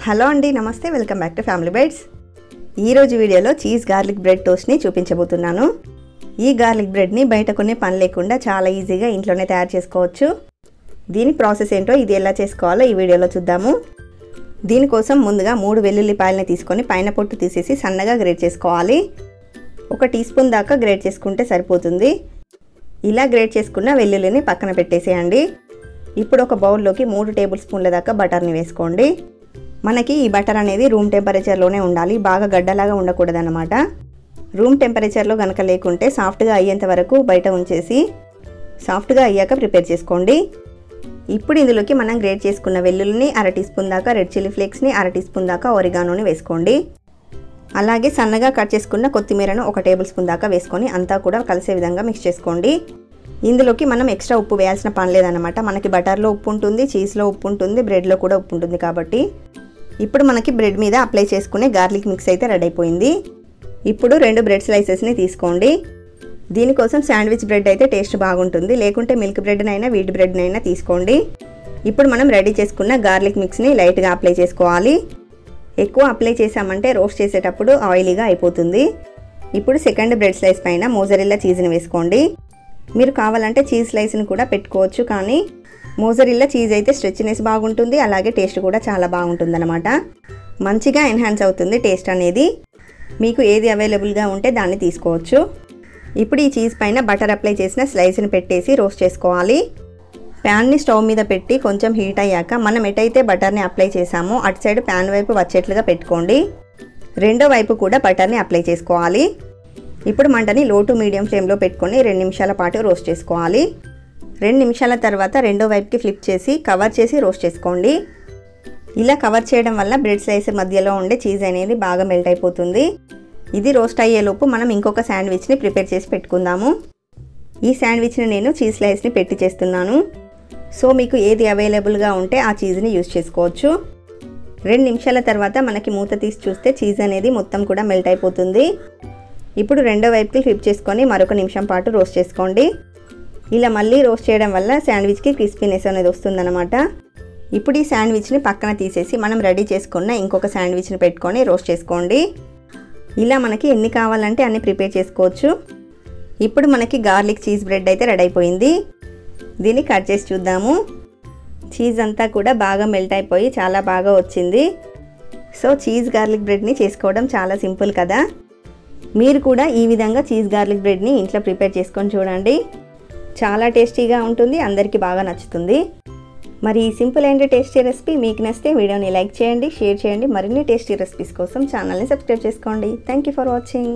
Hello అండి, నమస్తే. Welcome back to family bytes. ఈరోజు వీడియోలో చీజ్ గార్లిక్ బ్రెడ్ టోస్ట్ని చూపించబోతున్నాను. ఈ గార్లిక్ బ్రెడ్ని బయట కొనే పని లేకుండా చాలా ఈజీగా ఇంట్లోనే తయారు చేసుకోవచ్చు. దీని ప్రాసెస్ ఏంటో, ఇది ఎలా చేసుకోవాలో ఈ వీడియోలో చూద్దాము. దీనికోసం ముందుగా 3 వెల్లుల్లిపాయలని తీసుకొని పైన పొట్టు తీసేసి సన్నగా గ్రేట్ చేసుకోవాలి. 1 టీ స్పూన్ దాకా గ్రేట్ చేసుకుంటే సరిపోతుంది. ఇలా గ్రేట్ చేసుకున్న వెల్లుల్లిని పక్కన పెట్టేసేయండి. ఇప్పుడు ఒక బౌల్లోకి 3 టేబుల్ స్పూన్ల దాకా బటర్ని వేసుకోండి. మనకి ఈ బటర్ అనేది రూమ్ టెంపరేచర్లోనే ఉండాలి, బాగా గడ్డలాగా ఉండకూడదన్నమాట. రూమ్ టెంపరేచర్లో కనుక లేకుంటే సాఫ్ట్గా అయ్యేంత వరకు బయట ఉంచేసి సాఫ్ట్గా అయ్యాక ప్రిపేర్ చేసుకోండి. ఇప్పుడు ఇందులోకి మనం గ్రేట్ చేసుకున్న వెల్లుల్లిని 1/2 టీ స్పూన్ దాకా, రెడ్ చిల్లీ ఫ్లేక్స్ని 1/2 టీ స్పూన్ దాకా, ఒరిగానోని వేసుకోండి. అలాగే సన్నగా కట్ చేసుకున్న కొత్తిమీరను 1 టేబుల్ స్పూన్ దాకా వేసుకొని అంతా కూడా కలిసే విధంగా మిక్స్ చేసుకోండి. ఇందులోకి మనం ఎక్స్ట్రా ఉప్పు వేయాల్సిన పని లేదన్నమాట. మనకి బటర్లో ఉప్పు ఉంటుంది, చీజ్లో ఉప్పు ఉంటుంది, బ్రెడ్లో కూడా ఉప్పు ఉంటుంది. కాబట్టి ఇప్పుడు మనకి బ్రెడ్ మీద అప్లై చేసుకునే గార్లిక్ మిక్స్ అయితే రెడీ అయిపోయింది. ఇప్పుడు 2 బ్రెడ్ స్లైసెస్ని తీసుకోండి. దీనికోసం శాండ్విచ్ బ్రెడ్ అయితే టేస్ట్ బాగుంటుంది, లేకుంటే మిల్క్ బ్రెడ్నైనా వీట్ బ్రెడ్నైనా తీసుకోండి. ఇప్పుడు మనం రెడీ చేసుకున్న గార్లిక్ మిక్స్ని లైట్గా అప్లై చేసుకోవాలి. ఎక్కువ అప్లై చేసామంటే రోస్ట్ చేసేటప్పుడు ఆయిలీగా అయిపోతుంది. ఇప్పుడు సెకండ్ బ్రెడ్ స్లైస్ పైన మోజరెల్లా చీజ్ని వేసుకోండి. మీరు కావాలంటే చీజ్ స్లైస్ని కూడా పెట్టుకోవచ్చు, కానీ మోజరెల్లా చీజ్ అయితే స్ట్రెచ్నెస్ బాగుంటుంది, అలాగే టేస్ట్ కూడా చాలా బాగుంటుంది అనమాట. మంచిగా ఎన్హాన్స్ అవుతుంది టేస్ట్ అనేది. మీకు ఏది అవైలబుల్గా ఉంటే దాన్ని తీసుకోవచ్చు. ఇప్పుడు ఈ చీజ్ పైన బటర్ అప్లై చేసిన స్లైస్ని పెట్టేసి రోస్ట్ చేసుకోవాలి. ప్యాన్ని స్టవ్ మీద పెట్టి కొంచెం హీట్ అయ్యాక మనం ఎటైతే బటర్ని అప్లై చేసామో అటు సైడ్ ప్యాన్ వైపు వచ్చేట్లుగా పెట్టుకోండి. రెండో వైపు కూడా బటర్ని అప్లై చేసుకోవాలి. ఇప్పుడు మంటని లో టు మీడియం ఫ్లేమ్లో పెట్టుకొని 2 నిమిషాల పాటు రోస్ట్ చేసుకోవాలి. 2 నిమిషాల తర్వాత రెండో వైపుకి ఫ్లిప్ చేసి కవర్ చేసి రోస్ట్ చేసుకోండి. ఇలా కవర్ చేయడం వల్ల బ్రెడ్ స్లైస్ మధ్యలో ఉండే చీజ్ అనేది బాగా మెల్ట్ అయిపోతుంది. ఇది రోస్ట్ అయ్యేలోపు మనం ఇంకొక శాండ్విచ్ని ప్రిపేర్ చేసి పెట్టుకుందాము. ఈ శాండ్విచ్ని నేను చీజ్ స్లైస్ని పెట్టి చేస్తున్నాను. సో మీకు ఏది అవైలబుల్గా ఉంటే ఆ చీజ్ని యూజ్ చేసుకోవచ్చు. 2 నిమిషాల తర్వాత మనకి మూత తీసి చూస్తే చీజ్ అనేది మొత్తం కూడా మెల్ట్ అయిపోతుంది. ఇప్పుడు రెండో వైపుకి ఫ్లిప్ చేసుకొని మరొక నిమిషం పాటు రోస్ట్ చేసుకోండి. ఇలా మళ్ళీ రోస్ట్ చేయడం వల్ల శాండ్విచ్కి క్రిస్పీనెస్ అనేది వస్తుందన్నమాట. ఇప్పుడు ఈ శాండ్విచ్ని పక్కన తీసేసి మనం రెడీ చేసుకున్న ఇంకొక శాండ్విచ్ని పెట్టుకొని రోస్ట్ చేసుకోండి. ఇలా మనకి ఎన్ని కావాలంటే అన్ని ప్రిపేర్ చేసుకోవచ్చు. ఇప్పుడు మనకి గార్లిక్ చీజ్ బ్రెడ్ అయితే రెడీ అయిపోయింది. దీన్ని కట్ చేసి చూద్దాము. చీజ్ అంతా కూడా బాగా మెల్ట్ అయిపోయి చాలా బాగా వచ్చింది. సో చీజ్ గార్లిక్ బ్రెడ్ని చేసుకోవడం చాలా సింపుల్ కదా. మీరు కూడా ఈ విధంగా చీజ్ గార్లిక్ బ్రెడ్ని ఇంట్లో ప్రిపేర్ చేసుకొని చూడండి. చాలా టేస్టీగా ఉంటుంది, అందరికీ బాగా నచ్చుతుంది. మరి ఈ సింపుల్ అండ్ టేస్టీ రెసిపీ మీకు నచ్చితే వీడియోని లైక్ చేయండి, షేర్ చేయండి. మరిన్ని టేస్టీ రెసిపీస్ కోసం ఛానల్ని సబ్స్క్రైబ్ చేసుకోండి. Thank you for watching.